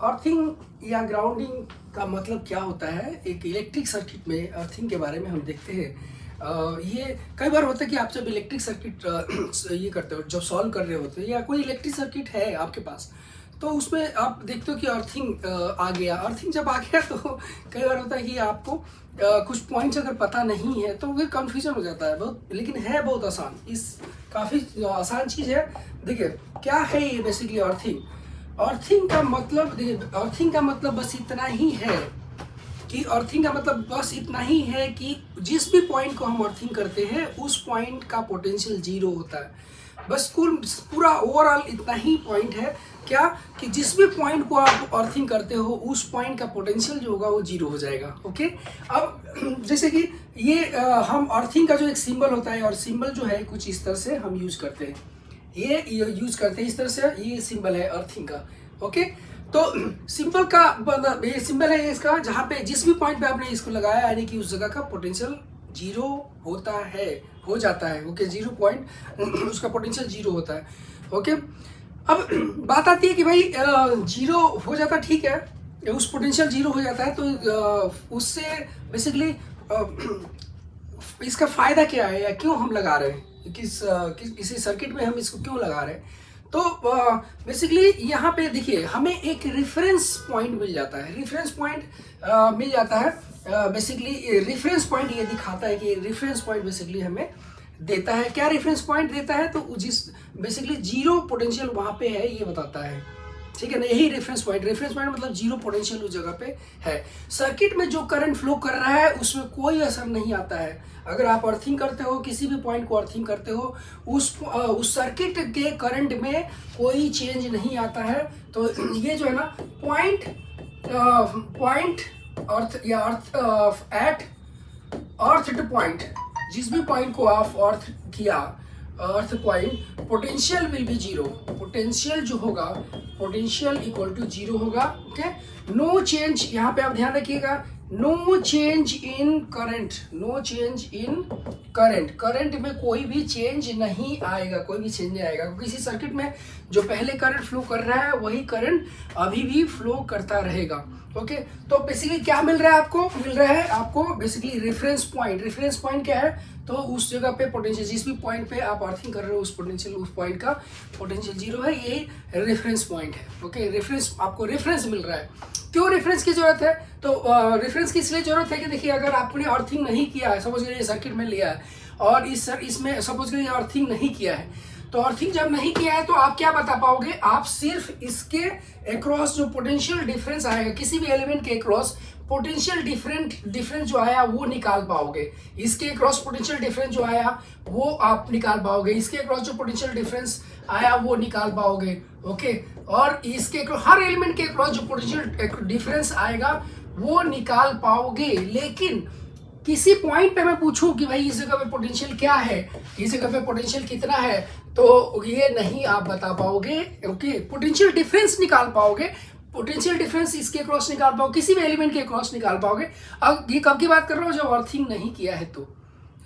Earthing या grounding का मतलब क्या होता है? एक इलेक्ट्रिक सर्किट में अर्थिंग के बारे में हम देखते हैं। ये कई बार होता है कि आप जब इलेक्ट्रिक सर्किट ये करते हो, जब सॉल्व कर रहे होते हो या कोई इलेक्ट्रिक सर्किट है आपके पास, तो उसमें आप देखते हो कि अर्थिंग आ गया। अर्थिंग जब आ गया तो कई बार होता है कि आपको कुछ पॉइंट्स अगर पता नहीं है तो फिर कंफ्यूजन हो जाता है बहुत, लेकिन है बहुत आसान। इस काफ़ी आसान चीज़ है। देखिए क्या है ये बेसिकली अर्थिंग। अर्थिंग का मतलब, देखिए अर्थिंग का मतलब बस इतना ही है कि अर्थिंग का मतलब बस इतना ही है कि जिस भी पॉइंट को हम अर्थिंग करते हैं उस पॉइंट का पोटेंशियल जीरो होता है। बस कुल पूरा ओवरऑल इतना ही पॉइंट है। क्या कि जिस भी पॉइंट को आप अर्थिंग करते हो उस पॉइंट का पोटेंशियल जो होगा वो जीरो हो जाएगा। ओके, अब जैसे कि ये हम अर्थिंग का जो एक सिंबल होता है, और सिंबल जो है कुछ इस तरह से हम यूज करते हैं, ये यूज करते हैं इस तरह से, ये सिंबल है अर्थिंग का। ओके, तो सिंबल का मतलब ये सिंबल है इसका, जहाँ पे जिस भी पॉइंट पे आपने इसको लगाया यानी कि उस जगह का पोटेंशियल जीरो होता है, हो जाता है। ओके, 0 उसका पोटेंशियल जीरो होता है। ओके, अब बात आती है कि भाई जीरो हो जाता, ठीक है, उस पोटेंशियल जीरो हो जाता है तो उससे बेसिकली इसका फायदा क्या है या क्यों हम लगा रहे हैं, किसी सर्किट में हम इसको क्यों लगा रहे हैं। तो बेसिकली यहाँ पे देखिए हमें एक रेफरेंस पॉइंट मिल जाता है। रेफरेंस पॉइंट मिल जाता है। बेसिकली रेफरेंस पॉइंट ये दिखाता है कि रेफरेंस पॉइंट बेसिकली हमें देता है। क्या रेफरेंस पॉइंट देता है? तो जिस बेसिकली जीरो पोटेंशियल वहाँ पे है ये बताता है, ठीक है ना। यही रेफरेंस पॉइंट मतलब जीरो पोटेंशियल उस जगह पे है। सर्किट में जो करंट फ्लो कर रहा है उसमें कोई असर नहीं आता है। अगर आप अर्थिंग करते हो, किसी भी पॉइंट को अर्थिंग करते हो, उस सर्किट के करंट में कोई चेंज नहीं आता है। तो ये जो है ना पॉइंट अर्थ या अर्थ एट अर्थ पॉइंट, जिस भी पॉइंट को आप अर्थ किया, earth point, potential will be zero. Potential जो होगा, पोटेंशियल इक्वल टू जीरो होगा। ओके, नो चेंज, यहाँ पे आप ध्यान रखिएगा, no change in current, no change in current. Current में कोई भी चेंज नहीं आएगा, कोई भी चेंज नहीं आएगा, क्योंकि इसी सर्किट में जो पहले करंट फ्लो कर रहा है वही करंट अभी भी फ्लो करता रहेगा। ओके, तो बेसिकली क्या मिल रहा है आपको? मिल रहा है आपको basically reference point. Reference point क्या है? तो उस जगह पे पोटेंशियल, जिस भी पॉइंट पे आप अर्थिंग कर रहे हो उस पोटेंशियल, उस पॉइंट का पोटेंशियल जीरो है, ये रेफरेंस पॉइंट है। ओके, रेफरेंस, आपको रेफरेंस मिल रहा है। क्यों रेफरेंस की जरूरत है? तो रेफरेंस की इसलिए जरूरत है कि देखिए अगर आपने अर्थिंग नहीं किया है, सपोज करिए सर्किट में लिया है और इसमें सपोज करिए अर्थिंग नहीं किया है, तो अर्थिंग जब नहीं किया है तो आप क्या बता पाओगे? आप सिर्फ इसके अक्रॉस जो पोटेंशियल डिफरेंस आएगा, किसी भी एलिमेंट के अक्रॉस पोटेंशियल डिफरेंस जो आया वो निकाल पाओगे। इसके अक्रॉस पोटेंशियल डिफरेंस जो आया वो आप निकाल पाओगे, इसके अक्रॉस जो पोटेंशियल डिफरेंस आया वो निकाल पाओगे। ओके, और इसके हर एलिमेंट के अक्रॉस जो पोटेंशियल डिफरेंस आएगा वो निकाल पाओगे। लेकिन किसी पॉइंट पे मैं पूछूं कि भाई इस जगह पे पोटेंशियल क्या है, इस जगह पे पोटेंशियल कितना है, तो ये नहीं आप बता पाओगे। ओके, पोटेंशियल डिफरेंस निकाल पाओगे, पोटेंशियल डिफरेंस इसके क्रॉस निकाल पाओगे, किसी भी एलिमेंट के क्रॉस निकाल पाओगे। अब ये कब की बात कर रहा हूँ? जब अर्थिंग नहीं किया है तो।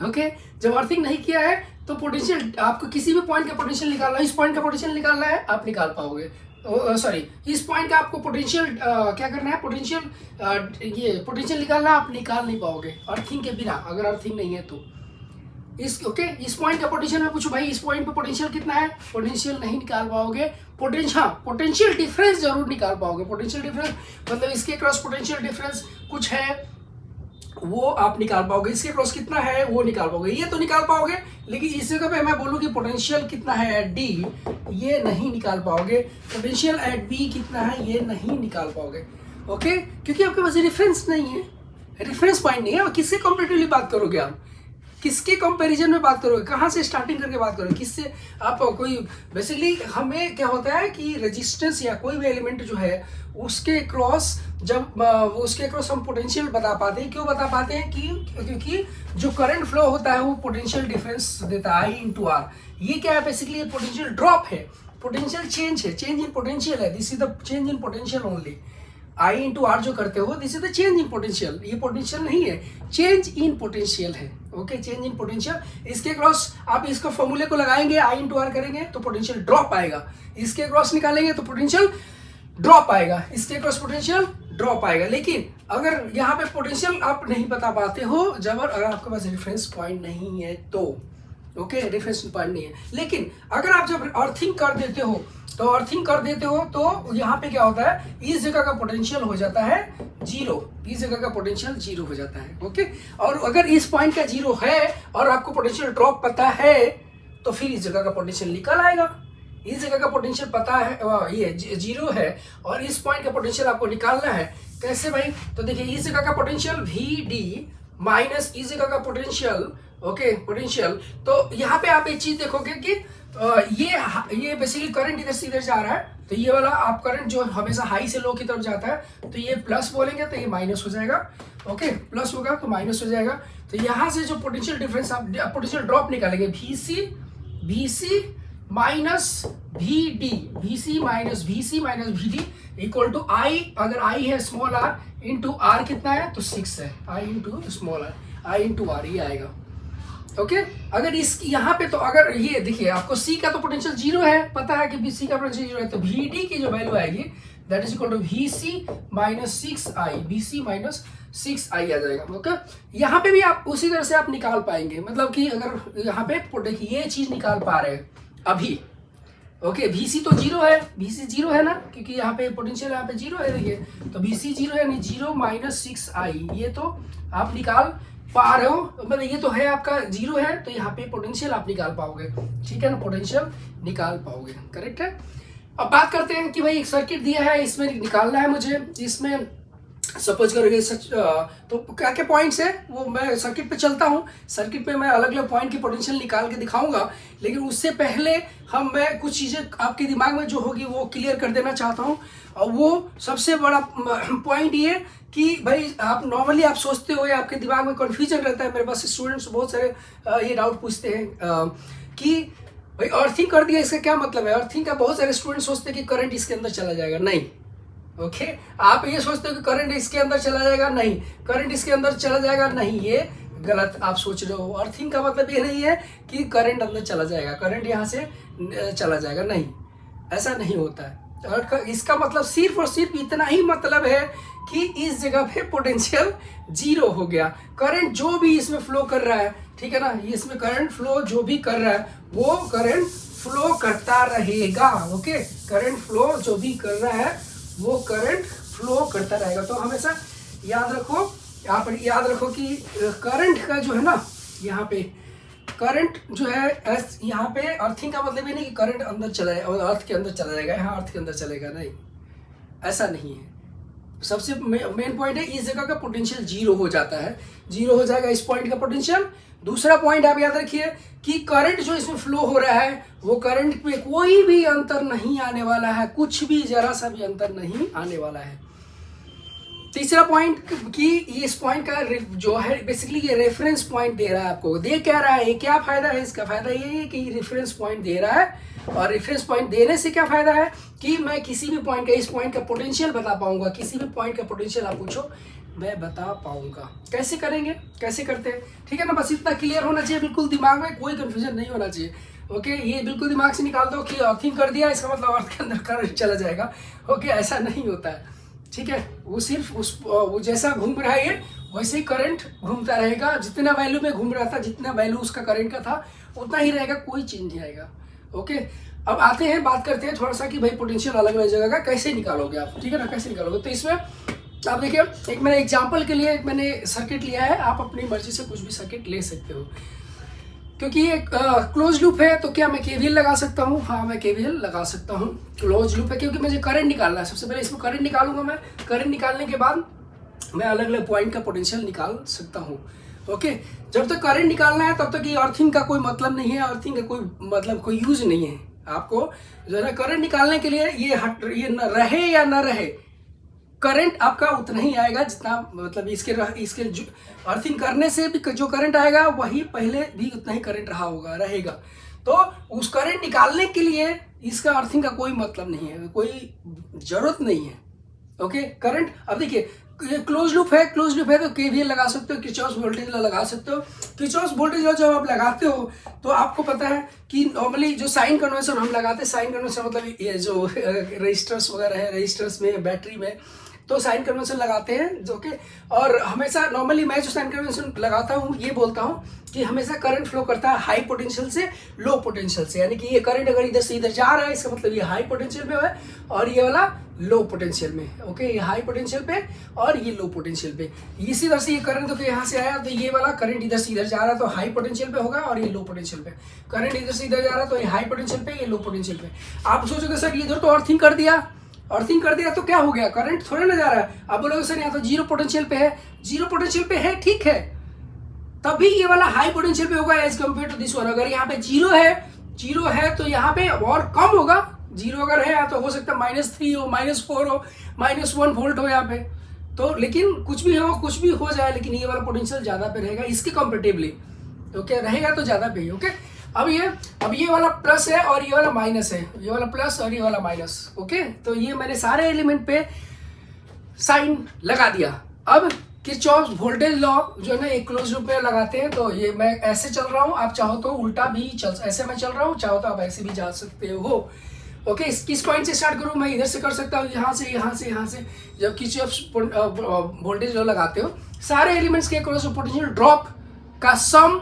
ओके, जब अर्थिंग नहीं किया है तो पोटेंशियल, आपको किसी भी पॉइंट का पोटेंशियल निकालना है, इस पॉइंट का पोटेंशियल निकालना है, आप निकाल पाओगे। सॉरी, इस पॉइंट का आपको पोटेंशियल क्या करना है, पोटेंशियल ये पोटेंशियल निकालना, आप निकाल नहीं पाओगे अर्थिंग के बिना, अगर अर्थिंग नहीं है तो। इस पॉइंट का पोटेंशियल में पूछो भाई इस पॉइंट पे पोटेंशियल कितना है, पोटेंशियल नहीं निकाल पाओगे। पोटेंशियल डिफरेंस जरूर निकाल पाओगे। पोटेंशियल डिफरेंस मतलब इसके क्रॉस पोटेंशियल डिफरेंस कुछ है वो आप निकाल पाओगे, इसके क्रॉस कितना है वो निकाल पाओगे, ये तो निकाल पाओगे। लेकिन इस जगह पे मैं बोलूँ कि पोटेंशियल कितना है एट डी, ये नहीं निकाल पाओगे। पोटेंशियल एट बी कितना है ये नहीं निकाल पाओगे। ओके, क्योंकि आपके पास रेफरेंस नहीं है, रेफरेंस पॉइंट नहीं है। और किससे कंपेरेटिवली बात करोगे आप? किसके कंपैरिजन में बात करोगे? कहाँ से स्टार्टिंग करके बात करोगे? किससे आप कोई बेसिकली हमें क्या होता है कि रेजिस्टेंस या कोई भी एलिमेंट जो है उसके क्रॉस, जब उसके क्रॉस हम पोटेंशियल बता पाते हैं। क्यों बता पाते हैं? क्योंकि जो करंट फ्लो होता है वो पोटेंशियल डिफरेंस देता है, I इंटू आर। ये क्या है? बेसिकली पोटेंशियल ड्रॉप है, पोटेंशियल चेंज है, चेंज इन पोटेंशियल है। This is the change in potential only. I into R जो करते हो, this is the change in potential. ये पोटेंशियल नहीं है, चेंज इन पोटेंशियल है। Okay, change in potential. इसके क्रॉस आप इसको फॉर्मूले को लगाएंगे, I इंटू आर करेंगे तो पोटेंशियल ड्रॉप आएगा। इसके क्रॉस निकालेंगे तो पोटेंशियल ड्रॉप आएगा, इसके क्रॉस पोटेंशियल ड्रॉप आएगा। लेकिन अगर यहाँ पे पोटेंशियल आप नहीं बता पाते हो जब अगर आपके पास रेफरेंस पॉइंट नहीं है तो, ओके, रेफरेंस पॉइंट नहीं है। लेकिन अगर आप जब अर्थिंग कर देते हो तो यहाँ पे क्या होता है, इस जगह का पोटेंशियल हो जाता है जीरो, इस जगह का पोटेंशियल जीरो हो जाता है, ओके। और अगर इस पॉइंट का जीरो है और आपको पोटेंशियल ड्रॉप पता है तो फिर इस जगह का पोटेंशियल निकल आएगा। इस जगह का पोटेंशियल पता है, ये जीरो है और इस पॉइंट का पोटेंशियल आपको निकालना है। कैसे भाई? तो देखिए इस जगह का पोटेंशियल VD माइनस इस जगह का पोटेंशियल, ओके, पोटेंशियल। तो यहाँ पे आप एक चीज देखोगे कि ये बेसिकली करंट इधर से इधर जा रहा है, तो ये वाला आप करंट जो हमेशा हाई से लो की तरफ जाता है तो ये प्लस बोलेंगे तो ये माइनस हो जाएगा, ओके, प्लस होगा तो माइनस हो जाएगा। तो यहाँ से जो पोटेंशियल डिफरेंस आप पोटेंशियल ड्रॉप निकालेंगे VC minus VC minus VD equal to I, अगर I है स्मॉल r इंटू R कितना है तो 6 है, I into small r, I into R ये आएगा, ओके। अगर इस यहाँ पे तो अगर ये देखिए आपको C का तो पोटेंशियल जीरो है, पता है कि C का पोटेंशियल जीरो है, तो VD की जो वैल्यू आएगी that is equal to VC minus 6I, VC minus 6I आ जाएगा, ओके। यहाँ पे भी आप उसी तरह से आप निकाल पाएंगे, मतलब कि अगर यहाँ पे देखिए ये चीज निकाल पा रहे हैं अभी, ओके। VC तो जीरो है, VC जीरो है ना, क्योंकि यहाँ पे पोटेंशियल यहाँ पे जीरो है, देखिए तो VC जीरो है, नहीं जीरो माइनस 6I, ये तो आप निकाल पा रहे हो, मतलब ये तो है आपका जीरो है, तो यहाँ पे पोटेंशियल आप निकाल पाओगे, ठीक है ना, पोटेंशियल निकाल पाओगे, करेक्ट है। अब बात करते हैं कि भाई एक सर्किट दिया है, इसमें निकालना है मुझे, इसमें सपोज करोगे तो क्या क्या पॉइंट्स है वो मैं सर्किट पे चलता हूँ, सर्किट पे मैं अलग अलग पॉइंट की पोटेंशियल निकाल के दिखाऊंगा। लेकिन उससे पहले मैं कुछ चीज़ें आपके दिमाग में जो होगी वो क्लियर कर देना चाहता हूँ। और वो सबसे बड़ा पॉइंट ये कि भाई आप नॉर्मली आप सोचते हो या आपके दिमाग में कन्फ्यूजन रहता है, मेरे पास स्टूडेंट्स बहुत सारे ये डाउट पूछते हैं कि भाई अर्थिंग कर दिया इसका क्या मतलब है। अर्थिंग का बहुत सारे स्टूडेंट सोचते हैं कि करंट इसके अंदर चला जाएगा, नहीं, ओके। आप ये सोचते हो कि करंट इसके अंदर चला जाएगा, नहीं, करंट इसके अंदर चला जाएगा, नहीं, ये गलत आप सोच रहे हो। अर्थिंग का मतलब ये नहीं है कि करंट अंदर चला जाएगा, करंट यहाँ से चला जाएगा, नहीं, ऐसा नहीं होता है। और इसका मतलब सिर्फ और सिर्फ इतना ही मतलब है कि इस जगह पे पोटेंशियल जीरो हो गया। करंट जो भी इसमें फ्लो कर रहा है, ठीक है ना, ये इसमें करंट फ्लो जो भी कर रहा है वो करंट फ्लो करता रहेगा, ओके। करंट फ्लो जो भी कर रहा है वो करंट फ्लो करता रहेगा। तो हमेशा याद रखो, यहाँ पर याद रखो कि करंट का जो है ना, यहाँ पे करंट जो है यहाँ पे अर्थिंग का मतलब ये नहीं कि करंट अंदर चला जाएगा, अर्थ के अंदर चला जाएगा, यहाँ अर्थ के अंदर चलेगा, नहीं, ऐसा नहीं है। सबसे मेन पॉइंट है इस जगह का पोटेंशियल जीरो हो जाता है, जीरो हो जाएगा इस पॉइंट का पोटेंशियल। दूसरा पॉइंट आप याद रखिए कि करंट जो इसमें फ्लो हो रहा है वो करंट में कोई भी अंतर नहीं आने वाला है, कुछ भी जरा सा भी अंतर नहीं आने वाला है। तीसरा पॉइंट कि इस पॉइंट का जो है बेसिकली ये रेफरेंस पॉइंट दे रहा है आपको, दे क्या रहा है, क्या फायदा है इसका? फायदा ये है कि रेफरेंस पॉइंट दे रहा है, और रेफरेंस पॉइंट देने से क्या फायदा है कि मैं किसी भी पॉइंट का, इस पॉइंट का पोटेंशियल बता पाऊंगा, किसी भी पॉइंट का पोटेंशियल आप पूछो मैं बता पाऊंगा। कैसे करेंगे, कैसे करते हैं, ठीक है ना, बस इतना क्लियर होना चाहिए, बिल्कुल दिमाग में कोई कंफ्यूजन नहीं होना चाहिए, ओके। ये बिल्कुल दिमाग से निकाल दो कि अर्थिंग कर दिया इसका मतलब अर्थ के अंदर करंट चला जाएगा, ओके, ऐसा नहीं होता है, ठीक है। वो सिर्फ वो जैसा घूम रहा है ये वैसे ही करंट घूमता रहेगा, जितना वैल्यू में घूम रहा था, जितना वैल्यू उसका करंट का था उतना ही रहेगा, कोई चेंज नहीं आएगा, ओके। अब आते हैं, बात करते हैं थोड़ा सा कि भाई पोटेंशियल अलग अलग जगह का कैसे निकालोगे आप, ठीक है ना, कैसे निकालोगे। तो इसमें आप देखिए, एक मैंने एग्जाम्पल के लिए मैंने सर्किट लिया है, आप अपनी मर्जी से कुछ भी सर्किट ले सकते हो, क्योंकि ये क्लोज लूप है तो क्या मैं केवीएल लगा सकता हूँ? हाँ, मैं केवीएल लगा सकता हूँ, क्लोज लूप है, क्योंकि मुझे करंट निकालना है। सबसे पहले इसमें करंट निकालूंगा मैं, करंट निकालने के बाद मैं अलग अलग पॉइंट का पोटेंशियल निकाल सकता हूँ, ओके। जब तक करंट निकालना है तब तक ये अर्थिंग का कोई मतलब नहीं है, अर्थिंग का कोई मतलब कोई यूज नहीं है आपको। जरा करंट निकालने के लिए ये न रहे या न रहे, करंट आपका उतना ही आएगा जितना, मतलब इसके अर्थिंग करने से भी जो करंट आएगा वही पहले भी उतना ही करंट रहा होगा, रहेगा। तो उस करंट निकालने के लिए इसका अर्थिंग का कोई मतलब नहीं है, कोई जरूरत नहीं है, ओके करंट, अब देखिए ये क्लोज लूप है, क्लोज लूप है तो केवीएल लगा सकते हो, किरचॉफ वोल्टेज लॉ लगा सकते हो। किरचॉफ वोल्टेज लॉ जब आप लगाते हो तो आपको पता है कि नॉर्मली जो साइन कन्वेंशन हम लगाते हैं, साइन कन्वेंशन मतलब ये जो रजिस्टर्स वगैरह है, रजिस्टर्स में, बैटरी में, तो साइन कन्वेंशन लगाते हैं जो कि, और हमेशा नॉर्मली मैं जो साइन कन्वेंशन लगाता हूँ ये बोलता हूँ कि हमेशा करंट फ्लो करता है हाई पोटेंशियल से लो पोटेंशियल से, यानी कि ये करंट अगर इधर से इधर जा रहा है इसका मतलब ये हाई पोटेंशियल पे है और ये वाला लो पोटेंशियल में। ओके, ये हाई पोटेंशियल पे और ये लो पोटेंशियल पे। इसी तरह से ये करंट तो यहाँ से आया तो ये वाला करंट इधर से इधर जा रहा है तो हाई पोटेंशियल पे होगा और ये लो पोटेंशियल पे। करंट इधर से इधर जा रहा है तो ये हाई पोटेंशियल पे, ये लो पोटेंशियल पे। आप सोचोगे सर इधर तो अर्थिंग कर दिया, अर्थिंग कर दिया तो क्या हो गया, करंट थोड़े ना जा रहा है। आप बोलोगे सर यहाँ तो जीरो पोटेंशियल पे है, जीरो पोटेंशियल पे है, ठीक है, तभी ये वाला हाई पोटेंशियल पे होगा as compare to this one. अगर यहाँ पे जीरो है तो यहाँ पे और कम होगा। जीरो अगर है तो हो सकता है -3 हो, -4 हो, -1 वोल्ट हो यहाँ पे, तो लेकिन कुछ भी हो जाए, लेकिन ये वाला पोटेंशियल ज्यादा पे रहेगा इसके कंपेरेटिवली। ओके, रहेगा तो ज्यादा पे ही। ओके, अब ये वाला प्लस है और ये वाला माइनस है, ये वाला प्लस और ये वाला माइनस। ओके, तो ये मैंने सारे एलिमेंट पे साइन लगा दिया। अब किरचॉफ वोल्टेज लॉ जो है ना एक क्लोज लूप में लगाते हैं, तो ये मैं ऐसे चल रहा हूँ, आप चाहो तो उल्टा भी ऐसे मैं चल रहा हूँ, चाहो तो आप ऐसे भी जा सकते हो। ओके, किस पॉइंट से स्टार्ट करूँ, मैं इधर से कर सकता हूँ, यहाँ से। जब किरचॉफ वोल्टेज लॉ लगाते हो सारे एलिमेंट्स के क्रॉस पोटेंशियल ड्रॉप का सम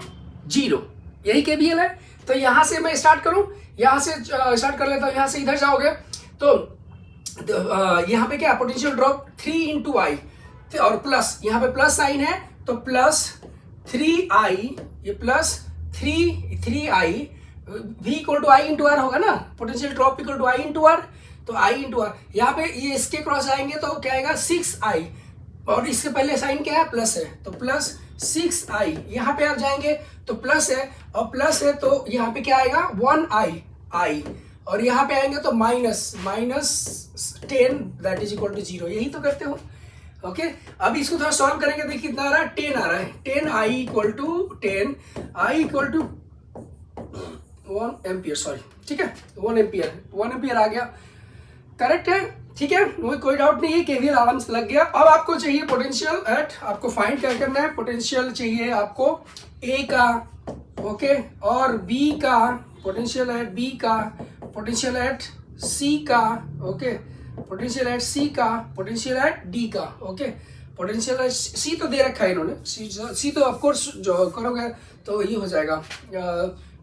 0, यही केवीएल है। तो यहाँ से मैं स्टार्ट करूँ, यहाँ से स्टार्ट कर लेता हूँ, यहाँ से इधर जाओगे तो यहाँ पे क्या पोटेंशियल ड्रॉप 3 × I और प्लस, यहाँ पे प्लस साइन है तो प्लस 3I, ये plus 3I, V = I × R होगा ना, पोटेंशियल ड्रॉप = I × R, तो I × R। यहाँ पे ये इसके क्रॉस आएंगे तो क्या आएगा 6I, और इसके पहले साइन क्या है, प्लस है, तो प्लस 6I। यहाँ पे आप जाएंगे तो प्लस है, और प्लस है तो यहाँ पे क्या आएगा 1I, और यहाँ पे आएंगे तो -10 दैट इज इक्वल टू 0। यही तो करते हो। ओके, अब इसको थोड़ा सॉल्व करेंगे, देखिए कितना आ रहा है, 10 आ रहा है। 10I = 1 एम्पियर, सॉरी, ठीक है, 1 एम्पियर आ गया, करेक्ट है, ठीक है, कोई डाउट नहीं है, केवीएल आराम से लग गया। अब आपको चाहिए पोटेंशियल एट, आपको फाइंड क्या करना है, पोटेंशियल चाहिए आपको ए का, ओके, और बी का, पोटेंशियल एट बी का, पोटेंशियल एट सी का, ओके, पोटेंशियल एट सी का, पोटेंशियल एट डी का। ओके, पोटेंशियल एट सी तो दे रखा है इन्होंने, सी तो ऑफकोर्स जो करोगे तो ये हो जाएगा,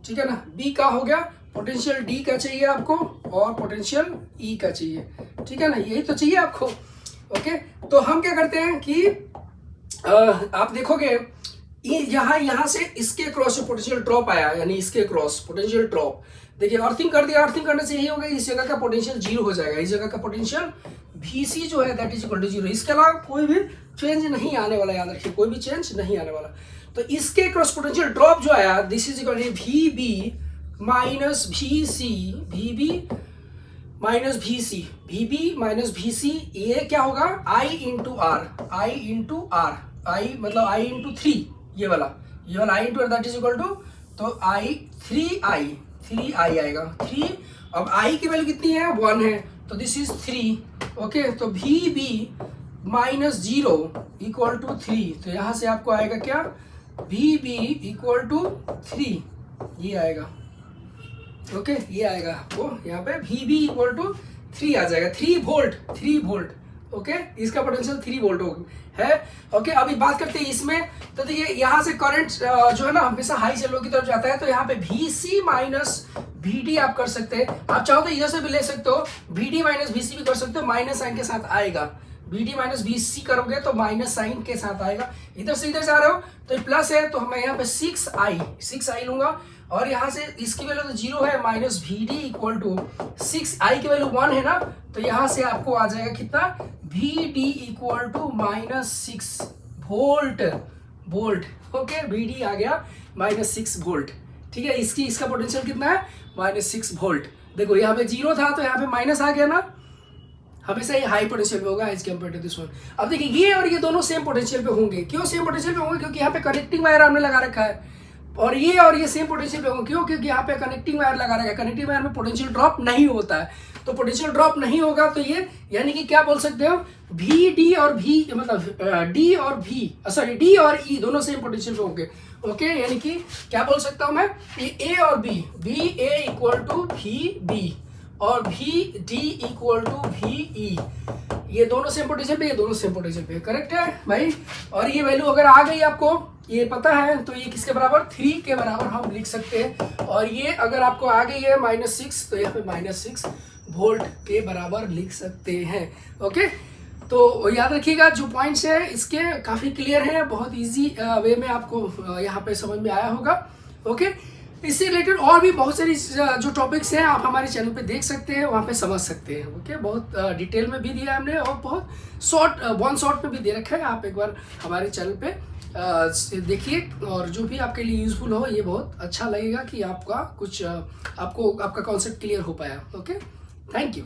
ठीक है ना। बी का हो गया, पोटेंशियल डी का चाहिए आपको, और पोटेंशियल ई का चाहिए, ठीक है ना, यही तो चाहिए आपको। ओके, तो हम क्या करते हैं कि आप देखोगे यहाँ से इसके क्रॉस पोटेंशियल ड्रॉप आया, यानी इसके क्रॉस पोटेंशियल ड्रॉप, देखिए अर्थिंग कर दिया, अर्थिंग करने से यही होगा, इस जगह का पोटेंशियल 0 हो जाएगा, इस जगह का पोटेंशियल VC जो है दैट इज इक्वल टू 0। इसके अलावा कोई भी चेंज नहीं आने वाला, याद रखिए, कोई भी चेंज नहीं आने वाला। तो इसके क्रॉस पोटेंशियल ड्रॉप जो आया this is equal to VB minus VC, ये क्या होगा I × R, I मतलब I × 3, ये वाला I × R that is equal to, तो 3I आएगा, 3। अब I की वैल्यू कितनी है, 1 है, तो दिस इज 3। ओके, तो VB -0 = 3, तो यहाँ से आपको आएगा क्या, VB = 3, ये आएगा। ओके, ये आएगा आपको यहाँ पे VB = 3 आ जाएगा, 3 वोल्ट। ओके, इसका पोटेंशियल 3 वोल्ट है। ओके, अभी बात करते हैं इसमें, तो देखिए यहाँ से करंट जो है ना हमेशा हाई से लो की तरफ जाता है, तो यहाँ पे VC - VD आप कर सकते हैं, आप चाहो तो इधर से भी ले सकते हो, VD - VC भी कर सकते हो, माइनस साइन के साथ आएगा। VD - VC करोगे तो माइनस साइन के साथ आएगा, इधर से इधर जा रहे हो तो प्लस है, तो मैं यहाँ पे 6I लूंगा, और यहाँ से इसकी वैल्यू तो 0 है, -VD = 6I की वैल्यू 1 है ना, तो यहाँ से आपको आ जाएगा कितना, VD = -6 वोल्ट। ओके, VD आ गया -6 वोल्ट, ठीक है। इसका पोटेंशियल कितना है, -6 वोल्ट। देखो यहाँ पे 0 था तो यहाँ पे माइनस आ गया ना, हमेशा ये हाई पोटेंशियल पे होगा as compare to this one. अब देखिए ये और ये दोनों सेम पोटेंशियल पे होंगे, क्यों सेम पोटेंशियल पे होंगे, क्योंकि यहाँ पे कनेक्टिंग वायर हमने लगा रखा है, और ये सेम पोटेंशियल पे होंगे, क्यों, क्योंकि यहाँ पे कनेक्टिंग वायर लगा रखा है, कनेक्टिंग वायर में पोटेंशियल ड्रॉप नहीं होता है। तो पोटेंशियल ड्रॉप नहीं होगा, तो ये यानी कि क्या बोल सकते हो, वी डी और वी मतलब डी और वी सॉरी डी और ई दोनों सेम पोटेंशियल पे होंगे। ओके, यानी कि क्या बोल सकता हूं मैं, ए और B, V A equal to V B और V D equal to V E, ये दोनों सेम पोटेंशियल पे, ये दोनों सेम पोटेंशियल पे, करेक्ट है भाई। और ये वैल्यू अगर आ गई आपको, ये पता है, तो ये किसके बराबर, 3 के बराबर हम लिख सकते हैं। और ये अगर आपको आ गई है -6, तो यहाँ पे -6 वोल्ट के बराबर लिख सकते हैं। ओके, तो याद रखिएगा जो पॉइंट्स है इसके काफ़ी क्लियर है, बहुत इजी वे में आपको यहाँ पे समझ में आया होगा। ओके, इससे रिलेटेड और भी बहुत सारी जो टॉपिक्स हैं आप हमारे चैनल पे देख सकते हैं, वहाँ पे समझ सकते हैं। ओके, बहुत डिटेल में भी दिया है हमने और बहुत शॉर्ट वन शॉर्ट में भी दे रखा है, आप एक बार हमारे चैनल पे देखिए और जो भी आपके लिए यूजफुल हो, ये बहुत अच्छा लगेगा कि आपका कुछ आपको आपका कॉन्सेप्ट क्लियर हो पाया। Okay, thank you.